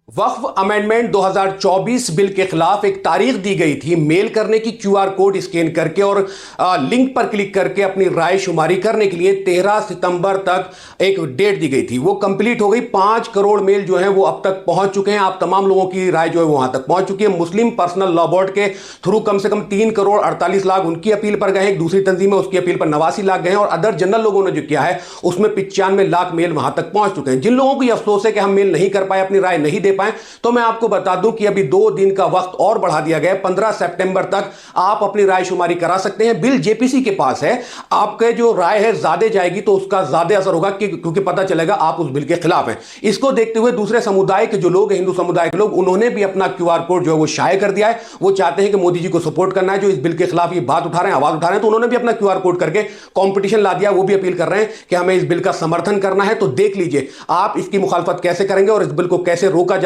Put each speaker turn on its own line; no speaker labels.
वक्फ amendment 2024 bill के खिलाफ एक तारीख दी गई थी मेल करने की क्यूआर कोड स्कैन करके और लिंक पर क्लिक करके अपनी राय शुमारी करने के लिए 13 सितंबर तक एक डेट दी गई थी। वो कंप्लीट हो गई। 5 करोड़ मेल जो है वो अब तक पहुंच चुके हैं। आप तमाम लोगों की राय जो है वहां तक पहुंच चुकी है। मुस्लिम पर्सनल लॉ बोर्ड के थ्रू कम से कम 3 करोड़ 48 लाख उनकी अपील पर गए हैं। एक दूसरी तंजीम है उसकी अपील पर 89 लाख गए हैं और अदर जनरल लोगों ने जो किया है उसमें 95 लाख मेल वहां तक पहुंच चुके हैं। जिन लोगों को यह अफसोस है कि हम मेल नहीं कर पाए, अपनी राय नहीं दे पाए, तो मैं आपको बता दूं कि अभी 2 दिन का वक्त और बढ़ा दिया गया है। 15 सितंबर तक आप अपनी राय शुमारी करा सकते हैं। बिल जेपीसी के पास है। आपके जो राय है ज्यादा जाएगी तो उसका ज्यादा असर होगा क्योंकि पता चलेगा आप उस बिल के खिलाफ हैं। इसको देखते हुए दूसरे समुदाय के जो लोग हैं, हिंदू समुदाय के लोग, उन्होंने भी अपना क्यूआर कोड जो है वो शाये कर दिया है। वो चाहते हैं कि मोदी जी को सपोर्ट करना है जो इस बिल के खिलाफ ये बात उठा रहे हैं, आवाज उठा रहे हैं, तो उन्होंने भी अपना क्यूआर कोड करके कंपटीशन ला दिया। वो भी अपील कर रहे हैं कि हमें इस बिल का समर्थन करना है। तो देख लीजिए आप इसकी मुखालफत कैसे करेंगे और इस बिल को कैसे रोका